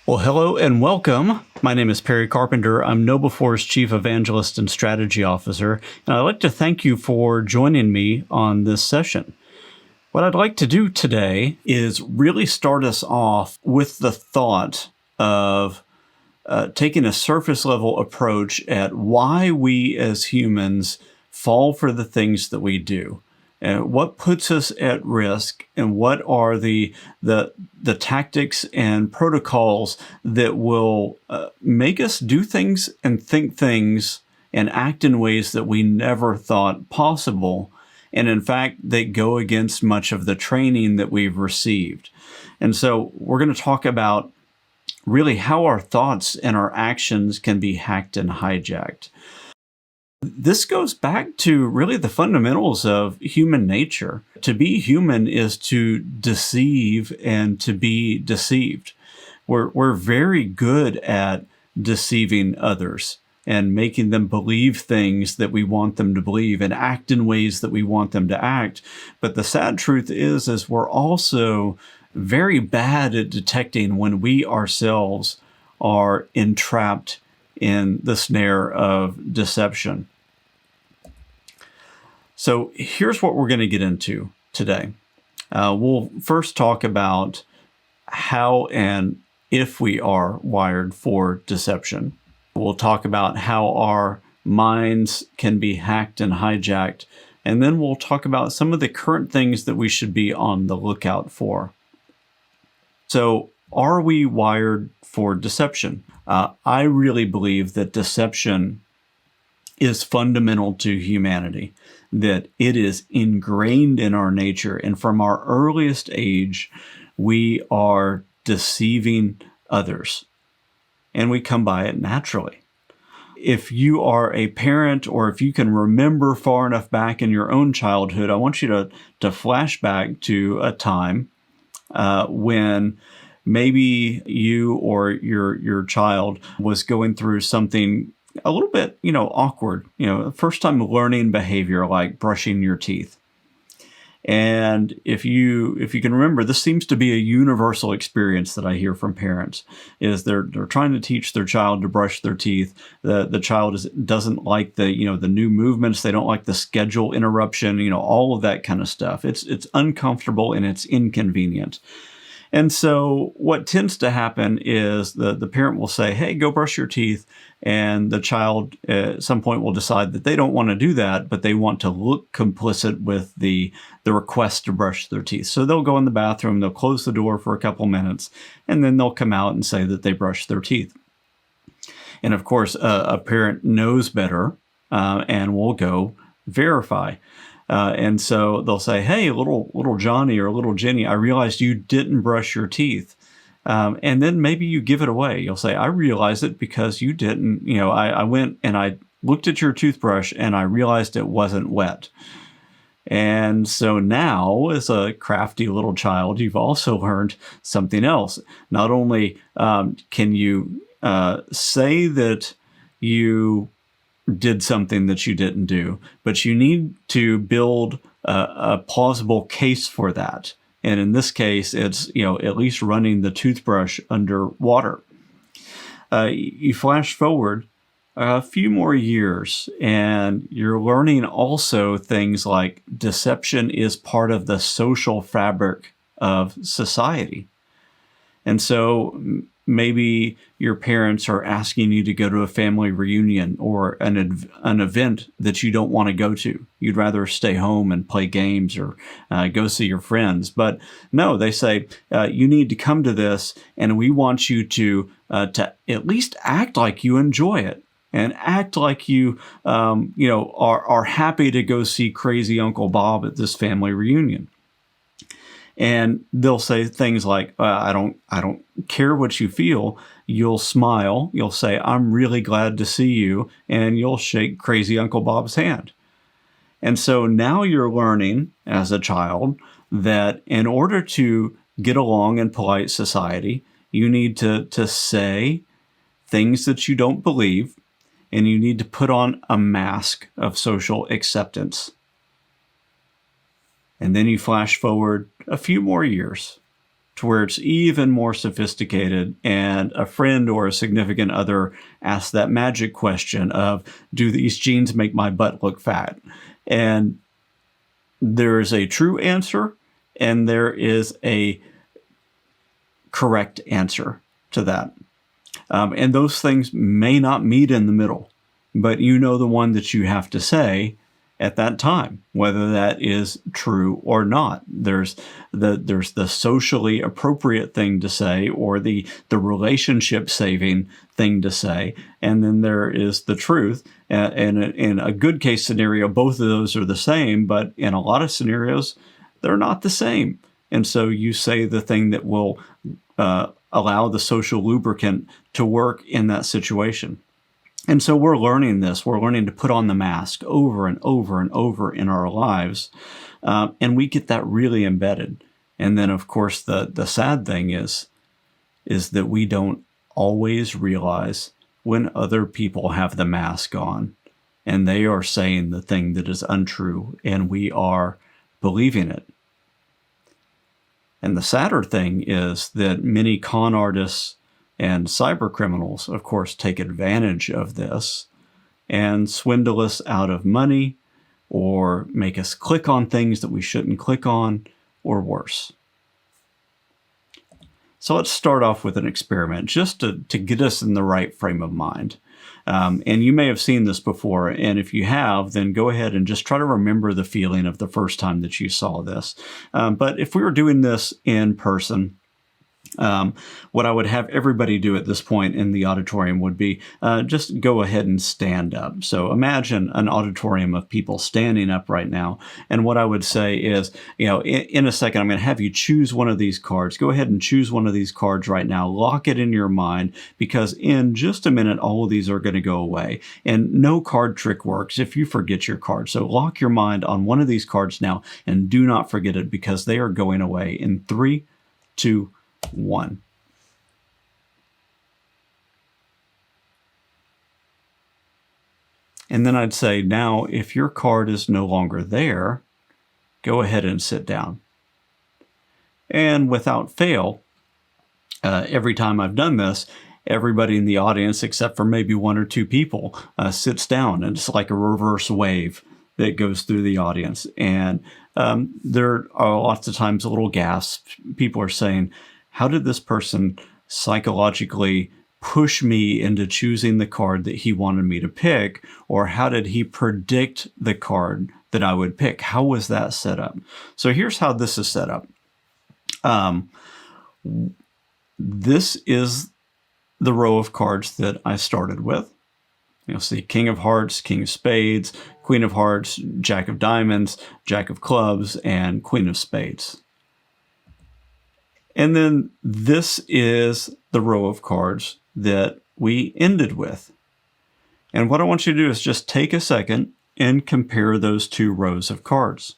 Well, hello and welcome. My name is Perry Carpenter. I'm KnowBe4's Chief Evangelist and Strategy Officer, and I'd like to thank you for joining me on this session. What I'd like to do today is really start us off with the thought of taking a surface level approach at why we as humans fall for the things that we do. What puts us at risk, and what are the tactics and protocols that will make us do things and think things and act in ways that we never thought possible, and in fact, they go against much of the training that we've received. And so we're going to talk about really how our thoughts and our actions can be hacked and hijacked. This goes back to really the fundamentals of human nature. To be human is to deceive and to be deceived. We're very good at deceiving others and making them believe things that we want them to believe and act in ways that we want them to act. But the sad truth is we're also very bad at detecting when we ourselves are entrapped in the snare of deception. So here's what we're going to get into today. We'll first talk about how and if we are wired for deception. We'll talk about how our minds can be hacked and hijacked. And then we'll talk about some of the current things that we should be on the lookout for. So, are we wired for deception? I really believe that deception is fundamental to humanity, that it is ingrained in our nature. And from our earliest age, we are deceiving others, and we come by it naturally. If you are a parent, or if you can remember far enough back in your own childhood, I want you to flash back to a time when maybe you or your child was going through something a little bit, awkward, first time learning behavior like brushing your teeth. And if you can remember, this seems to be a universal experience that I hear from parents, is they're trying to teach their child to brush their teeth. The child doesn't like the new movements. They don't like the schedule interruption, all of that kind of stuff. It's uncomfortable and it's inconvenient. And so what tends to happen is the parent will say, hey, go brush your teeth. And the child at some point will decide that they don't want to do that, but they want to look complicit with the request to brush their teeth. So they'll go in the bathroom, they'll close the door for a couple minutes, and then they'll come out and say that they brushed their teeth. And of course, a parent knows better and will go verify. And so they'll say, hey, little Johnny or little Jenny, I realized you didn't brush your teeth. And then maybe you give it away. You'll say, I realized it because you didn't, I went and I looked at your toothbrush and I realized it wasn't wet. And so now, as a crafty little child, you've also learned something else. Not only can you say that you did something that you didn't do, but you need to build a plausible case for that. And in this case, it's, at least running the toothbrush under water. You flash forward a few more years, and you're learning also things like deception is part of the social fabric of society. And so maybe your parents are asking you to go to a family reunion or an event that you don't want to go to. You'd rather stay home and play games or go see your friends. But no, they say, you need to come to this, and we want you to at least act like you enjoy it and act like you, are happy to go see crazy Uncle Bob at this family reunion. And they'll say things like, I don't care what you feel. You'll smile. You'll say, I'm really glad to see you. And you'll shake crazy Uncle Bob's hand. And so now you're learning as a child that in order to get along in polite society, you need to say things that you don't believe, and you need to put on a mask of social acceptance. And then you flash forward a few more years, to where it's even more sophisticated, and a friend or a significant other asks that magic question of, do these jeans make my butt look fat? And there is a true answer and there is a correct answer to that. And those things may not meet in the middle, but you know the one that you have to say at that time, whether that is true or not. There's the socially appropriate thing to say, or the relationship saving thing to say, and then there is the truth. And in a good case scenario, both of those are the same, but in a lot of scenarios, they're not the same. And so you say the thing that will allow the social lubricant to work in that situation. And so we're learning this. We're learning to put on the mask over and over and over in our lives. And we get that really embedded. And then, of course, the sad thing is that we don't always realize when other people have the mask on and they are saying the thing that is untrue and we are believing it. And the sadder thing is that many con artists and cyber criminals, of course, take advantage of this and swindle us out of money or make us click on things that we shouldn't click on, or worse. So let's start off with an experiment just to get us in the right frame of mind. And you may have seen this before, and if you have, then go ahead and just try to remember the feeling of the first time that you saw this. But if we were doing this in person, what I would have everybody do at this point in the auditorium would be just go ahead and stand up. So imagine an auditorium of people standing up right now. And what I would say is, in a second, I'm going to have you choose one of these cards. Go ahead and choose one of these cards right now. Lock it in your mind, because in just a minute, all of these are going to go away. And no card trick works if you forget your card. So lock your mind on one of these cards now and do not forget it, because they are going away in 3, 2, 1. And then I'd say, now, if your card is no longer there, go ahead and sit down. And without fail, every time I've done this, everybody in the audience, except for maybe 1 or 2 people, sits down, and it's like a reverse wave that goes through the audience. And there are lots of times little gasps. People are saying, how did this person psychologically push me into choosing the card that he wanted me to pick? Or how did he predict the card that I would pick? How was that set up? So here's how this is set up. This is the row of cards that I started with. You'll see King of Hearts, King of Spades, Queen of Hearts, Jack of Diamonds, Jack of Clubs, and Queen of Spades. And then this is the row of cards that we ended with. And what I want you to do is just take a second and compare those 2 rows of cards.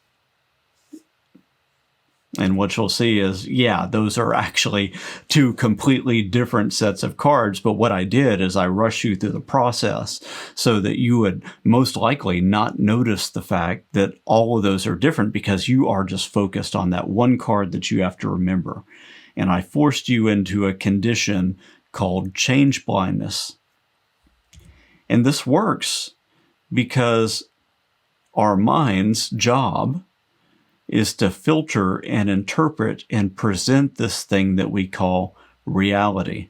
And what you'll see is, yeah, those are actually 2 completely different sets of cards. But what I did is I rushed you through the process so that you would most likely not notice the fact that all of those are different, because you are just focused on that one card that you have to remember. And I forced you into a condition called change blindness. And this works because our mind's job is to filter and interpret and present this thing that we call reality.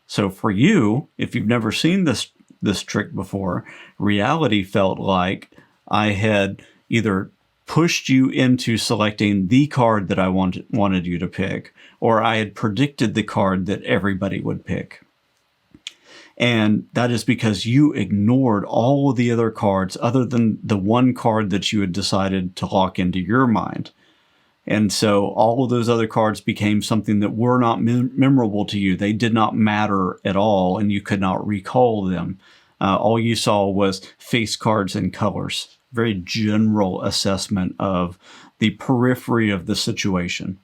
So for you, if you've never seen this trick before, reality felt like I had either pushed you into selecting the card that I wanted you to pick, or I had predicted the card that everybody would pick. And that is because you ignored all of the other cards other than the one card that you had decided to lock into your mind. And so all of those other cards became something that were not memorable to you. They did not matter at all, and you could not recall them. All you saw was face cards and colors. Very general assessment of the periphery of the situation.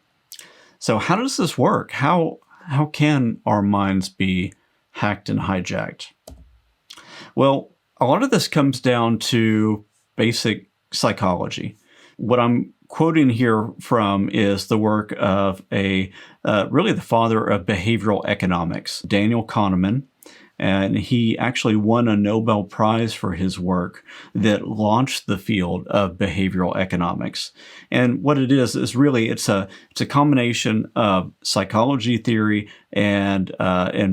So how does this work? How can our minds be hacked and hijacked? Well, a lot of this comes down to basic psychology. What I'm quoting here from is the work of really the father of behavioral economics, Daniel Kahneman. And he actually won a Nobel Prize for his work that launched the field of behavioral economics. And what it is really it's a combination of psychology theory and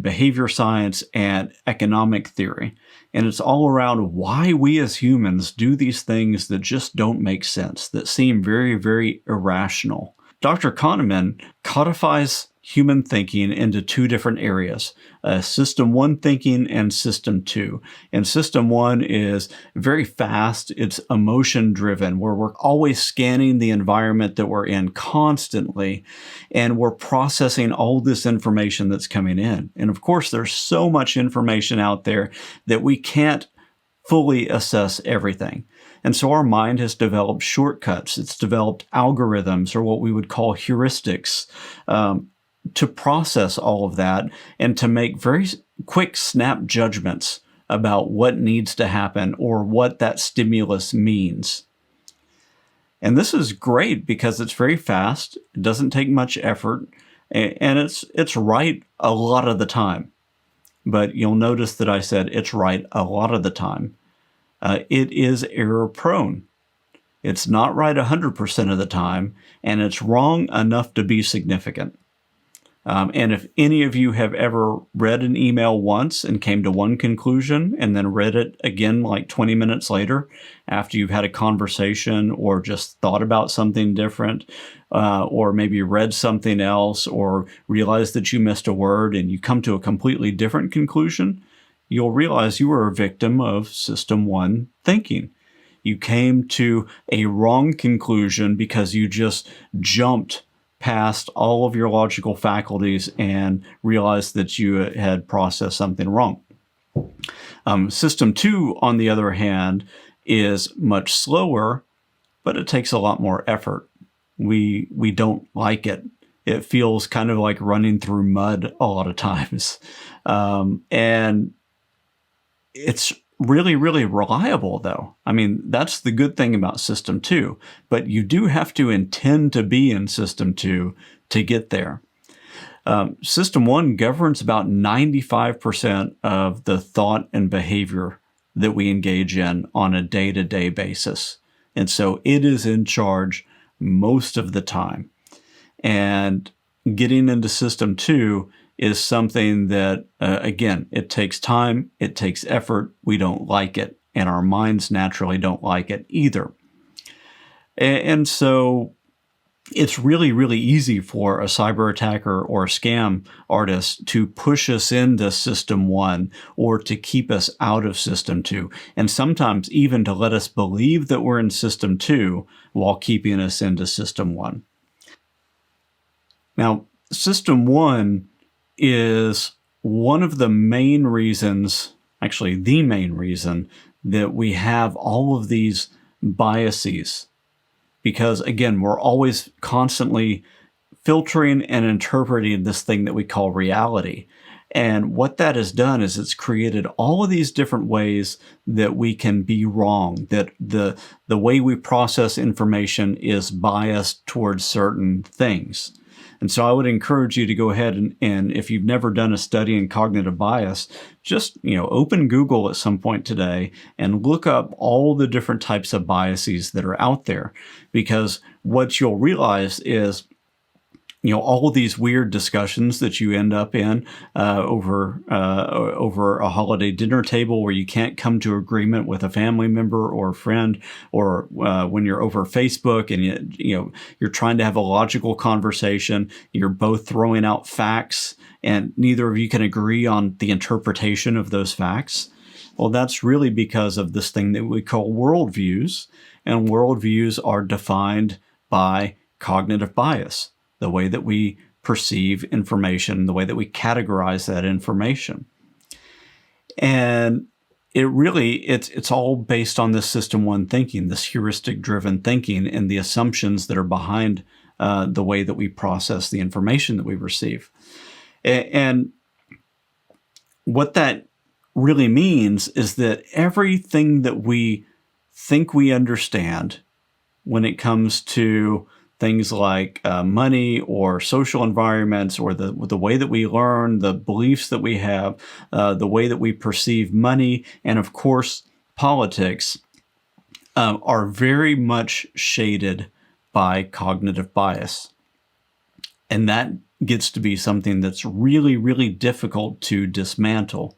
behavior science and economic theory. And it's all around why we as humans do these things that just don't make sense, that seem very, very irrational. Dr. Kahneman codifies human thinking into two different areas, system one thinking and system two. And system one is very fast, it's emotion driven, where we're always scanning the environment that we're in constantly, and we're processing all this information that's coming in. And of course, there's so much information out there that we can't fully assess everything. And so our mind has developed shortcuts. It's developed algorithms, or what we would call heuristics, to process all of that and to make very quick snap judgments about what needs to happen or what that stimulus means. And this is great because it's very fast, it doesn't take much effort, and it's right a lot of the time. But you'll notice that I said it's right a lot of the time. It is error prone. It's not right 100% of the time, and it's wrong enough to be significant. And if any of you have ever read an email once and came to one conclusion and then read it again like 20 minutes later after you've had a conversation or just thought about something different, or maybe read something else or realized that you missed a word and you come to a completely different conclusion, you'll realize you were a victim of system one thinking. You came to a wrong conclusion because you just jumped past all of your logical faculties and realized that you had processed something wrong. System two, on the other hand, is much slower, but it takes a lot more effort. We don't like it. It feels kind of like running through mud a lot of times. And it's really, really reliable, though. I mean, that's the good thing about System 2, but you do have to intend to be in System 2 to get there. System 1 governs about 95% of the thought and behavior that we engage in on a day-to-day basis. And so it is in charge most of the time. And getting into System 2 is something that, again, it takes time, it takes effort, we don't like it, and our minds naturally don't like it either. And so it's really, really easy for a cyber attacker or a scam artist to push us into System 1 or to keep us out of System 2, and sometimes even to let us believe that we're in System 2 while keeping us into System 1. Now, System 1 is one of the main reasons, actually the main reason, that we have all of these biases. Because again, we're always constantly filtering and interpreting this thing that we call reality. And what that has done is it's created all of these different ways that we can be wrong, that the way we process information is biased towards certain things. And so I would encourage you to go ahead and if you've never done a study in cognitive bias, just open Google at some point today and look up all the different types of biases that are out there. Because what you'll realize is all of these weird discussions that you end up in over a holiday dinner table where you can't come to agreement with a family member or a friend, or when you're over Facebook and you're trying to have a logical conversation, you're both throwing out facts and neither of you can agree on the interpretation of those facts. Well, that's really because of this thing that we call worldviews, and worldviews are defined by cognitive bias. The way that we perceive information, the way that we categorize that information. And it's all based on this System 1 thinking, this heuristic-driven thinking, and the assumptions that are behind the way that we process the information that we receive. And what that really means is that everything that we think we understand when it comes to things like money or social environments or the way that we learn, the beliefs that we have, the way that we perceive money, and of course, politics are very much shaded by cognitive bias. And that gets to be something that's really, really difficult to dismantle.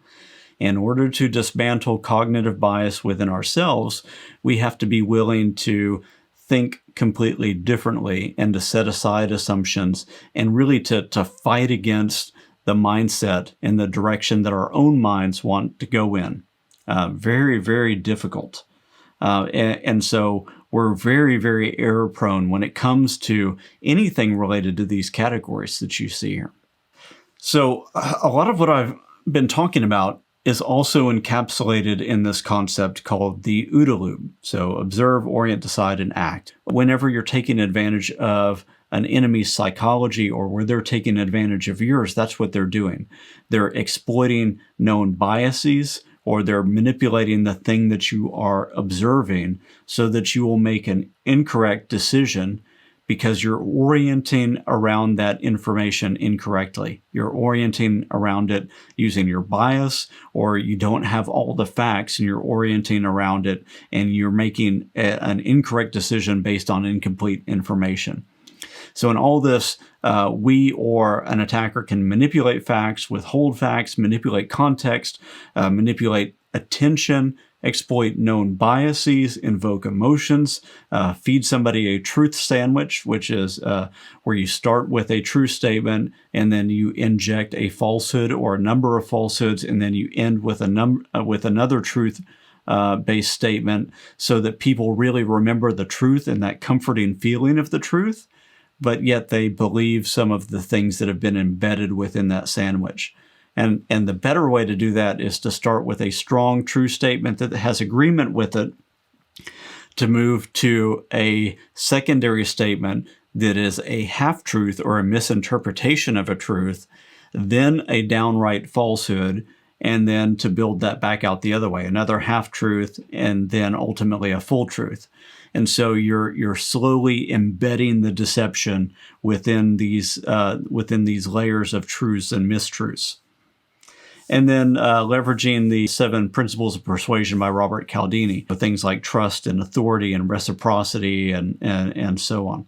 In order to dismantle cognitive bias within ourselves, we have to be willing to think completely differently and to set aside assumptions and really to fight against the mindset in the direction that our own minds want to go in. Very, very difficult. And so we're very, very error prone when it comes to anything related to these categories that you see here. So a lot of what I've been talking about is also encapsulated in this concept called the OODA loop. So observe, orient, decide, and act. Whenever you're taking advantage of an enemy's psychology or where they're taking advantage of yours, that's what they're doing. They're exploiting known biases, or they're manipulating the thing that you are observing so that you will make an incorrect decision because you're orienting around that information incorrectly. You're orienting around it using your bias, or you don't have all the facts and you're orienting around it and you're making an incorrect decision based on incomplete information. So in all this, we or an attacker can manipulate facts, withhold facts, manipulate context, manipulate attention, exploit known biases, invoke emotions, feed somebody a truth sandwich, which is where you start with a true statement and then you inject a falsehood or a number of falsehoods, and then you end with another truth based statement so that people really remember the truth and that comforting feeling of the truth, but yet they believe some of the things that have been embedded within that sandwich. And the better way to do that is to start with a strong, true statement that has agreement with it, to move to a secondary statement that is a half-truth or a misinterpretation of a truth, then a downright falsehood, and then to build that back out the other way, another half-truth, and then ultimately a full truth. And so you're slowly embedding the deception within these layers of truths and mistruths. And then leveraging the 7 principles of persuasion by Robert Cialdini, with things like trust and authority and reciprocity and so on.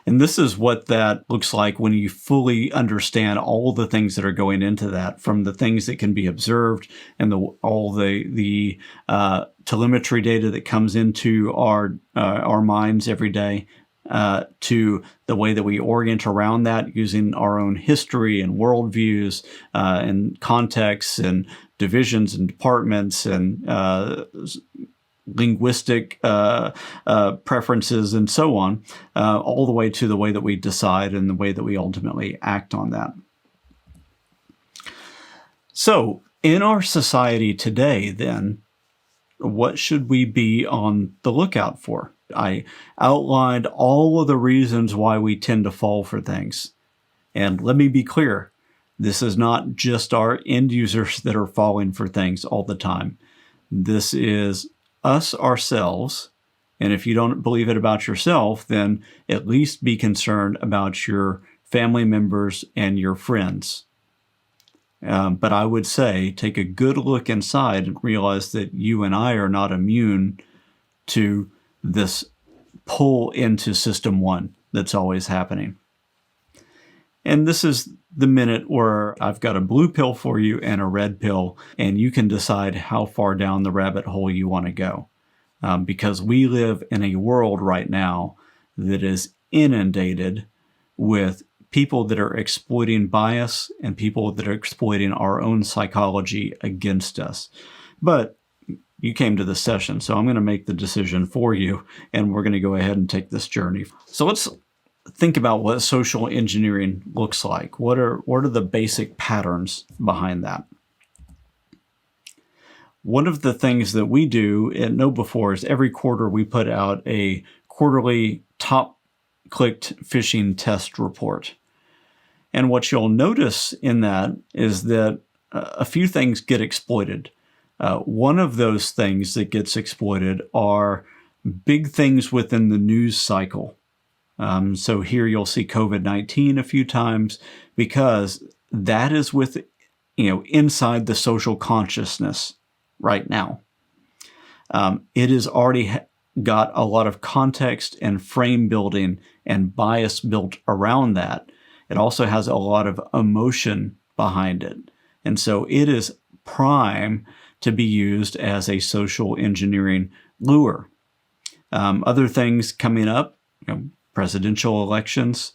And this is what that looks like when you fully understand all the things that are going into that, from the things that can be observed and all the telemetry data that comes into our minds every day, to the way that we orient around that using our own history and worldviews and contexts and divisions and departments and linguistic preferences and so on, all the way to the way that we decide and the way that we ultimately act on that. So in our society today, then, what should we be on the lookout for? I outlined all of the reasons why we tend to fall for things. And let me be clear, this is not just our end users that are falling for things all the time. This is us ourselves. And if you don't believe it about yourself, then at least be concerned about your family members and your friends. But I would say take a good look inside and realize that you and I are not immune to this pull into System 1 that's always happening. And this is the minute where I've got a blue pill for you and a red pill, and you can decide how far down the rabbit hole you want to go. Because we live in a world right now that is inundated with people that are exploiting bias and people that are exploiting our own psychology against us. But you came to this session, so I'm going to make the decision for you, and we're going to go ahead and take this journey. So let's think about what social engineering looks like. What are the basic patterns behind that? One of the things that we do at KnowBe4 is every quarter we put out a quarterly top-clicked phishing test report. And what you'll notice in that is that a few things get exploited. One of those things that gets exploited are big things within the news cycle. So here you'll see COVID-19 a few times because that is inside the social consciousness right now. It has already got a lot of context and frame building and bias built around that. It also has a lot of emotion behind it. And so it is prime to be used as a social engineering lure. Other things coming up, presidential elections,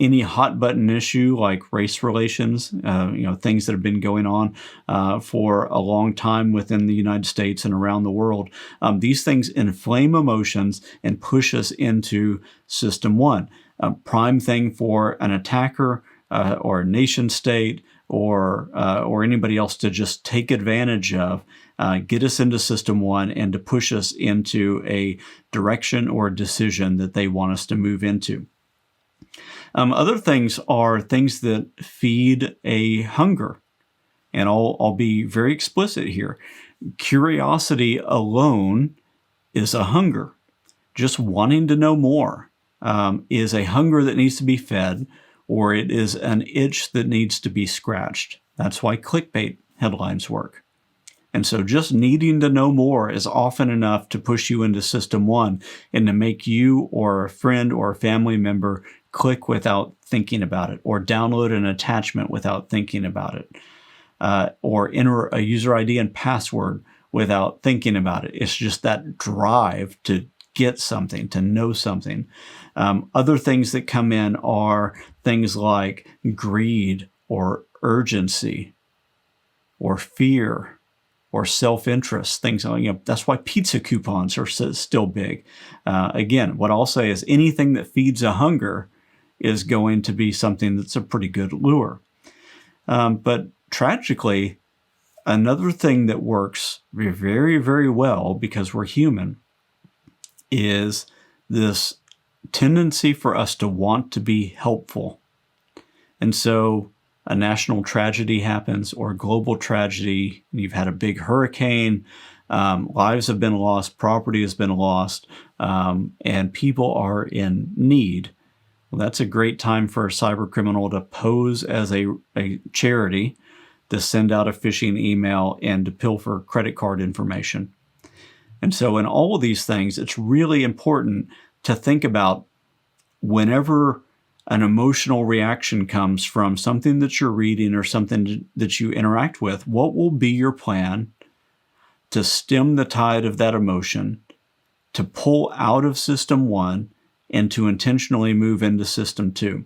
any hot button issue like race relations, things that have been going on for a long time within the United States and around the world. These things inflame emotions and push us into System 1. A prime thing for an attacker or a nation state or anybody else to just take advantage of, get us into System 1 and to push us into a direction or a decision that they want us to move into. Other things are things that feed a hunger. And I'll be very explicit here. Curiosity alone is a hunger. Just wanting to know more is a hunger that needs to be fed, or it is an itch that needs to be scratched. That's why clickbait headlines work. And so just needing to know more is often enough to push you into System 1 and to make you or a friend or a family member click without thinking about it, or download an attachment without thinking about it, or enter a user ID and password without thinking about it. It's just that drive to get something, to know something. Other things that come in are things like greed or urgency or fear or self-interest, things like, that's why pizza coupons are still big. Again, what I'll say is anything that feeds a hunger is going to be something that's a pretty good lure. But tragically, another thing that works very, very well, because we're human, is this tendency for us to want to be helpful. And so a national tragedy happens or a global tragedy, and you've had a big hurricane, lives have been lost, property has been lost, and people are in need. Well, that's a great time for a cyber criminal to pose as a charity, to send out a phishing email and to pilfer credit card information. And so in all of these things, it's really important to think about whenever an emotional reaction comes from something that you're reading or something that you interact with, what will be your plan to stem the tide of that emotion, to pull out of System 1 and to intentionally move into System 2.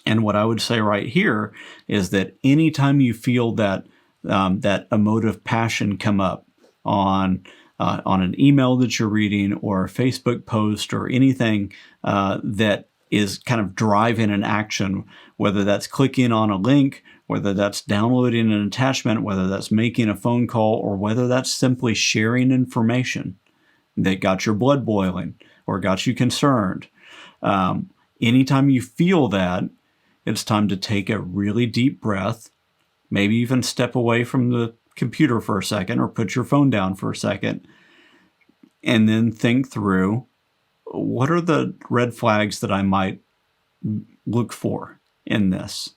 And what I would say right here is that anytime you feel that that emotive passion come up on an email that you're reading or a Facebook post or anything that is kind of driving an action, whether that's clicking on a link, whether that's downloading an attachment, whether that's making a phone call, or whether that's simply sharing information that got your blood boiling or got you concerned. Anytime you feel that, it's time to take a really deep breath, maybe even step away from the computer for a second or put your phone down for a second, and then think through, what are the red flags that I might look for in this?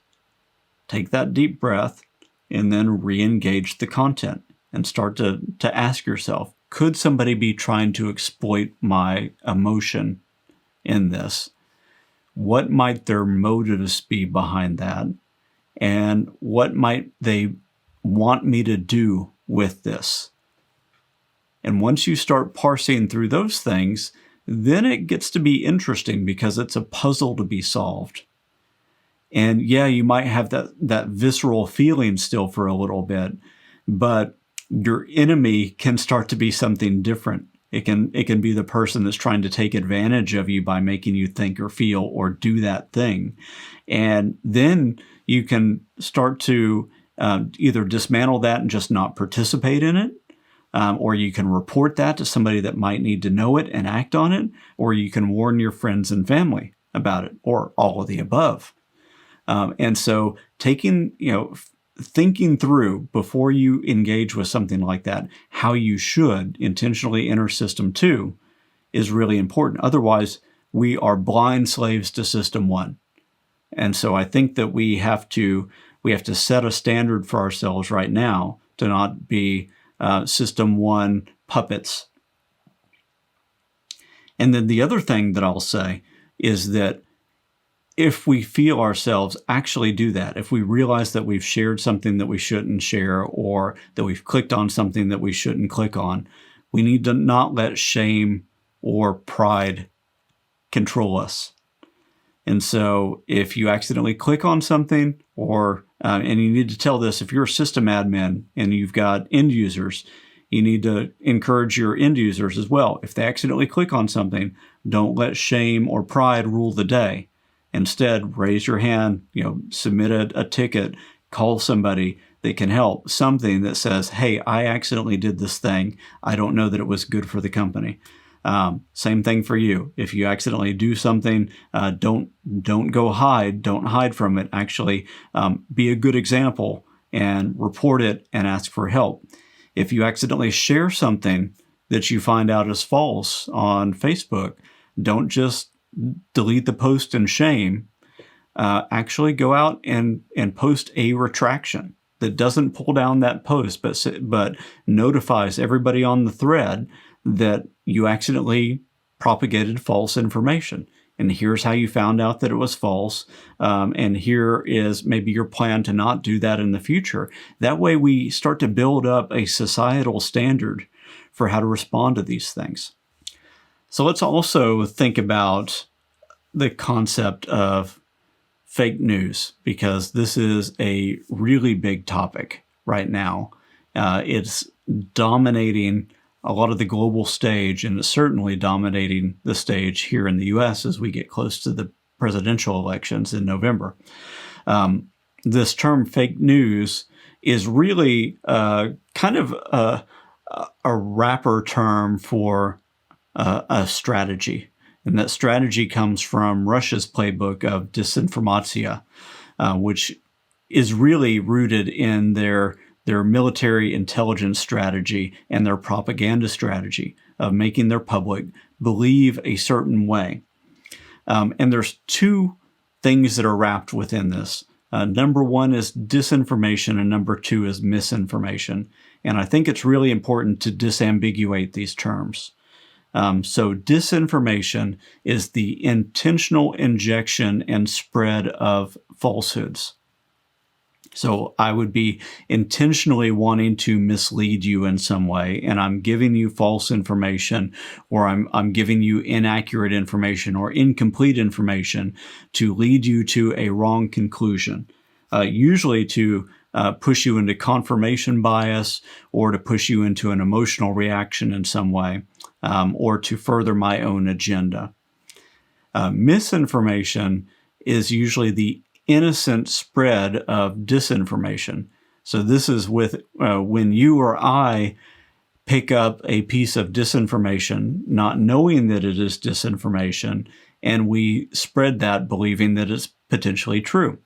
Take that deep breath and then re-engage the content and start to ask yourself, could somebody be trying to exploit my emotion in this? What might their motives be behind that? And what might they want me to do with this? And once you start parsing through those things, then it gets to be interesting because it's a puzzle to be solved. And yeah, you might have that visceral feeling still for a little bit, but your enemy can start to be something different. It can be the person that's trying to take advantage of you by making you think or feel or do that thing. And then you can start to either dismantle that and just not participate in it, or you can report that to somebody that might need to know it and act on it, or you can warn your friends and family about it, or all of the above. And so thinking through before you engage with something like that, how you should intentionally enter System 2 is really important. Otherwise, we are blind slaves to System 1. And so I think that we have to set a standard for ourselves right now to not be System 1 puppets. And then the other thing that I'll say is that if we feel ourselves actually do that, if we realize that we've shared something that we shouldn't share, or that we've clicked on something that we shouldn't click on, we need to not let shame or pride control us. And so if you accidentally click on something, or and you need to tell this, if you're a system admin and you've got end users, you need to encourage your end users as well. If they accidentally click on something, don't let shame or pride rule the day. Instead, raise your hand, submit a ticket, call somebody that can help, something that says, hey, I accidentally did this thing. I don't know that it was good for the company. Same thing for you. If you accidentally do something, don't go hide. Don't hide from it. Actually, be a good example and report it and ask for help. If you accidentally share something that you find out is false on Facebook, don't just delete the post in shame. Actually go out and post a retraction that doesn't pull down that post, but notifies everybody on the thread that you accidentally propagated false information. And here's how you found out that it was false. And here is maybe your plan to not do that in the future. That way we start to build up a societal standard for how to respond to these things. So let's also think about the concept of fake news, because this is a really big topic right now. It's dominating a lot of the global stage, and it's certainly dominating the stage here in the U.S. as we get close to the presidential elections in November. This term fake news is really kind of a wrapper term for a strategy. And that strategy comes from Russia's playbook of disinformatsia, which is really rooted in their military intelligence strategy and their propaganda strategy of making their public believe a certain way. And there's two things that are wrapped within this. Number one is disinformation, and number two is misinformation. And I think it's really important to disambiguate these terms. So disinformation is the intentional injection and spread of falsehoods. So I would be intentionally wanting to mislead you in some way, and I'm giving you false information, or I'm giving you inaccurate information or incomplete information to lead you to a wrong conclusion, usually to push you into confirmation bias, or to push you into an emotional reaction in some way, or to further my own agenda. Misinformation is usually the innocent spread of disinformation. So this is with when you or I pick up a piece of disinformation, not knowing that it is disinformation, and we spread that believing that it's potentially true.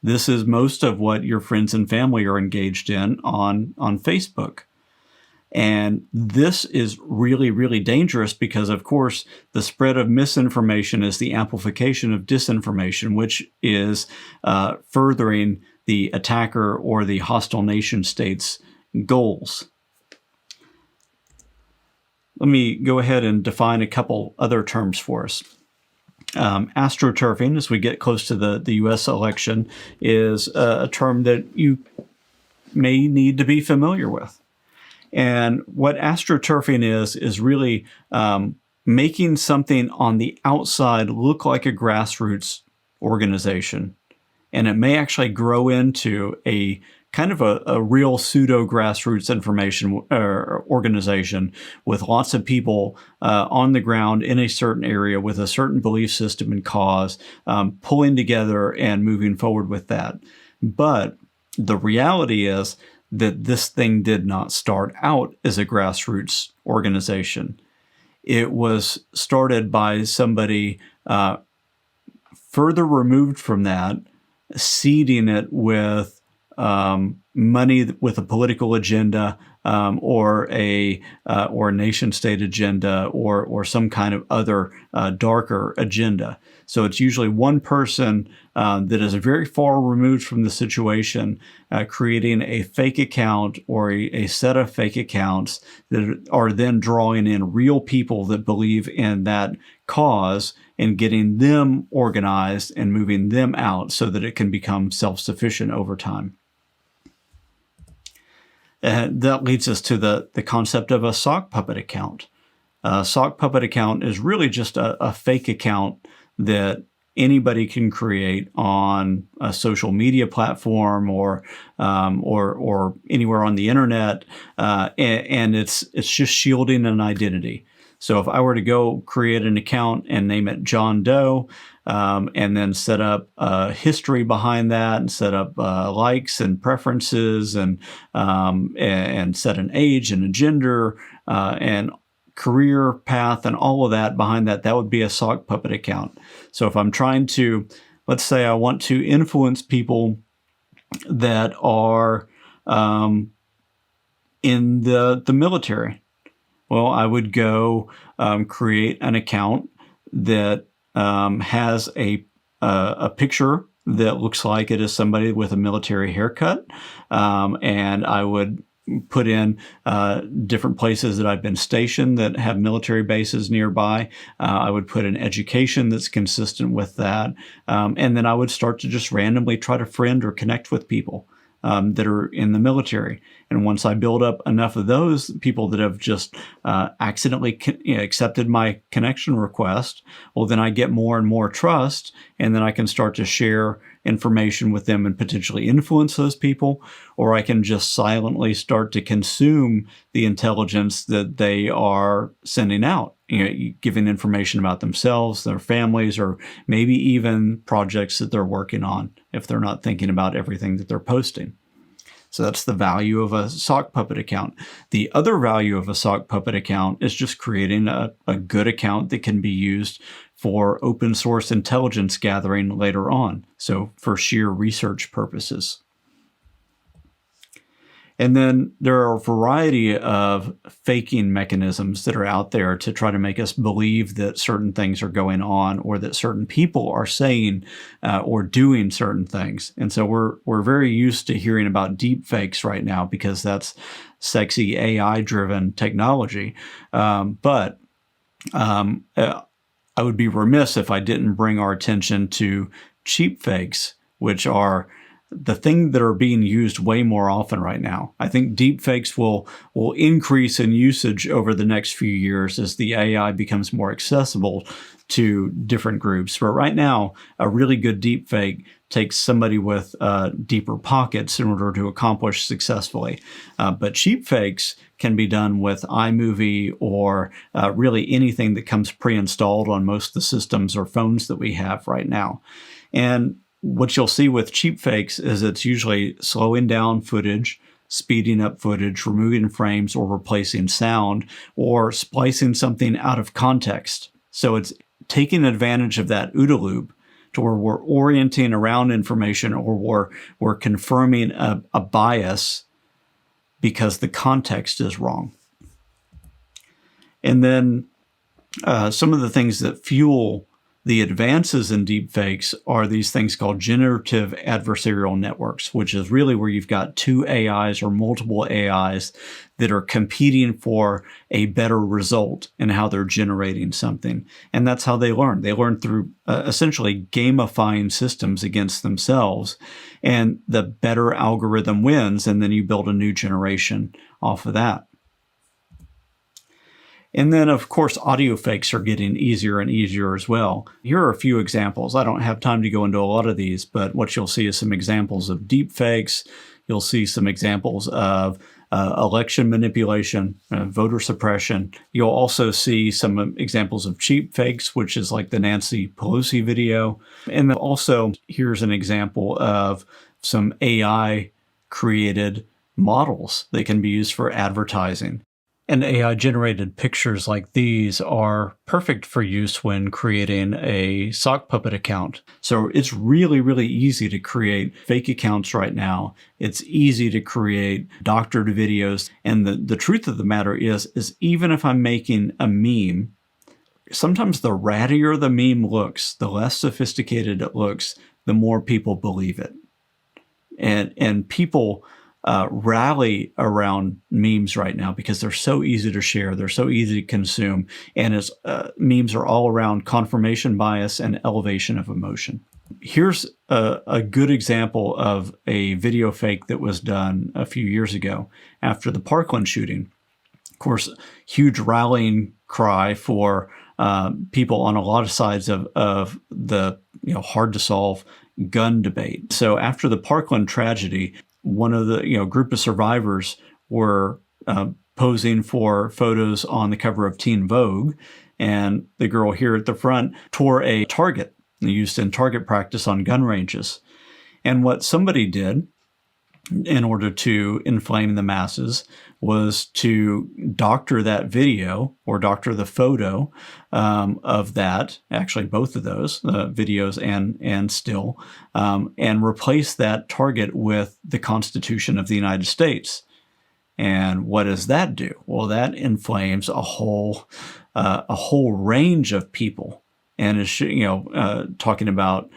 This is most of what your friends and family are engaged in on Facebook. And this is really, really dangerous because, of course, the spread of misinformation is the amplification of disinformation, which is furthering the attacker or the hostile nation state's goals. Let me go ahead and define a couple other terms for us. Astroturfing, as we get close to the U.S. election, is a term that you may need to be familiar with. And what astroturfing is really making something on the outside look like a grassroots organization. And it may actually grow into a kind of a real pseudo grassroots information organization with lots of people on the ground in a certain area with a certain belief system and cause, pulling together and moving forward with that. But the reality is that this thing did not start out as a grassroots organization. It was started by somebody further removed from that, seeding it with money with a political agenda, or a nation state agenda, or some kind of other darker agenda. So it's usually one person that is very far removed from the situation, creating a fake account or a set of fake accounts that are then drawing in real people that believe in that cause and getting them organized and moving them out so that it can become self-sufficient over time. And that leads us to the concept of a sock puppet account. A sock puppet account is really just a fake account that anybody can create on a social media platform or anywhere on the internet, and it's just shielding an identity. So if I were to go create an account and name it John Doe, and then set up a history behind that, and set up likes and preferences, and set an age and a gender and career path and all of that behind that, that would be a sock puppet account. So if I'm trying to, let's say I want to influence people that are in the military, well, I would go create an account that has a picture that looks like it is somebody with a military haircut, and I would put in different places that I've been stationed that have military bases nearby. I would put in education that's consistent with that. And then I would start to just randomly try to friend or connect with people that are in the military. And once I build up enough of those people that have just accidentally accepted my connection request, well, then I get more and more trust, and then I can start to share information with them and potentially influence those people, or I can just silently start to consume the intelligence that they are sending out, giving information about themselves, their families, or maybe even projects that they're working on if they're not thinking about everything that they're posting. So that's the value of a sock puppet account. The other value of a sock puppet account is just creating a good account that can be used for open source intelligence gathering later on, so for sheer research purposes. And then there are a variety of faking mechanisms that are out there to try to make us believe that certain things are going on, or that certain people are saying or doing certain things. And so we're very used to hearing about deep fakes right now because that's sexy AI-driven technology. But I would be remiss if I didn't bring our attention to cheap fakes, which are the thing that are being used way more often right now. I think deepfakes will increase in usage over the next few years as the AI becomes more accessible to different groups. But right now, a really good deepfake takes somebody with deeper pockets in order to accomplish successfully. But cheap fakes can be done with iMovie or really anything that comes pre-installed on most of the systems or phones that we have right now. And what you'll see with cheap fakes is it's usually slowing down footage, speeding up footage, removing frames, or replacing sound, or splicing something out of context. So it's taking advantage of that OODA loop to where we're orienting around information, or we're confirming a bias because the context is wrong. And then some of the things that fuel the advances in deepfakes are these things called generative adversarial networks, which is really where you've got two AIs or multiple AIs that are competing for a better result in how they're generating something. And that's how they learn. They learn through essentially gamifying systems against themselves. And the better algorithm wins, and then you build a new generation off of that. And then, of course, audio fakes are getting easier and easier as well. Here are a few examples. I don't have time to go into a lot of these, but what you'll see is some examples of deep fakes. You'll see some examples of election manipulation, voter suppression. You'll also see some examples of cheap fakes, which is like the Nancy Pelosi video. And then also, here's an example of some AI-created models that can be used for advertising. And AI-generated pictures like these are perfect for use when creating a sock puppet account. So it's really, really easy to create fake accounts right now. It's easy to create doctored videos. And the truth of the matter is even if I'm making a meme, sometimes the rattier the meme looks, the less sophisticated it looks, the more people believe it. And people rally around memes right now because they're so easy to share, they're so easy to consume, and it's, memes are all around confirmation bias and elevation of emotion. Here's a good example of a video fake that was done a few years ago after the Parkland shooting. Of course, huge rallying cry for people on a lot of sides of the hard to solve gun debate. So after the Parkland tragedy, one of the group of survivors were posing for photos on the cover of Teen Vogue, and the girl here at the front tore a target used in target practice on gun ranges. And what somebody did in order to inflame the masses was to doctor that video or doctor the photo of that, actually both of those, videos and still, and replace that target with the Constitution of the United States. And what does that do? Well, that inflames a whole range of people. And is talking about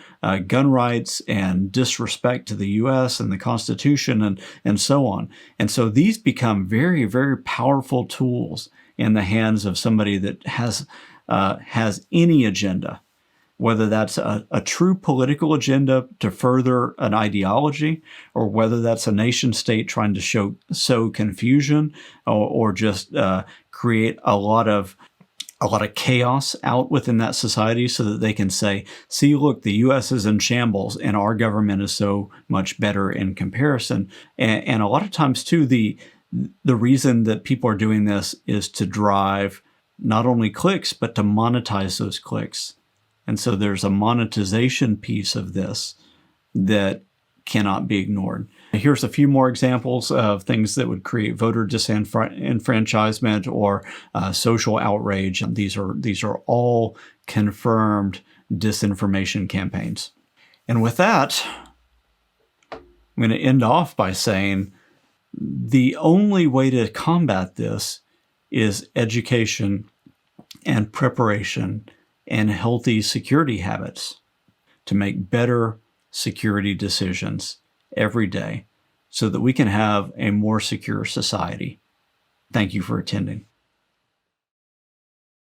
gun rights and disrespect to the U.S. and the Constitution and so on. And so these become very, very powerful tools in the hands of somebody that has any agenda, whether that's a true political agenda to further an ideology, or whether that's a nation state trying to sow confusion or just create a lot of chaos out within that society so that they can say, see, look, the U.S. is in shambles and our government is so much better in comparison. And a lot of times, too, the reason that people are doing this is to drive not only clicks, but to monetize those clicks. And so there's a monetization piece of this that cannot be ignored. Here's a few more examples of things that would create voter disenfranchisement or social outrage. These are all confirmed disinformation campaigns. And with that, I'm going to end off by saying the only way to combat this is education and preparation and healthy security habits to make better security decisions every day so that we can have a more secure society. Thank you for attending.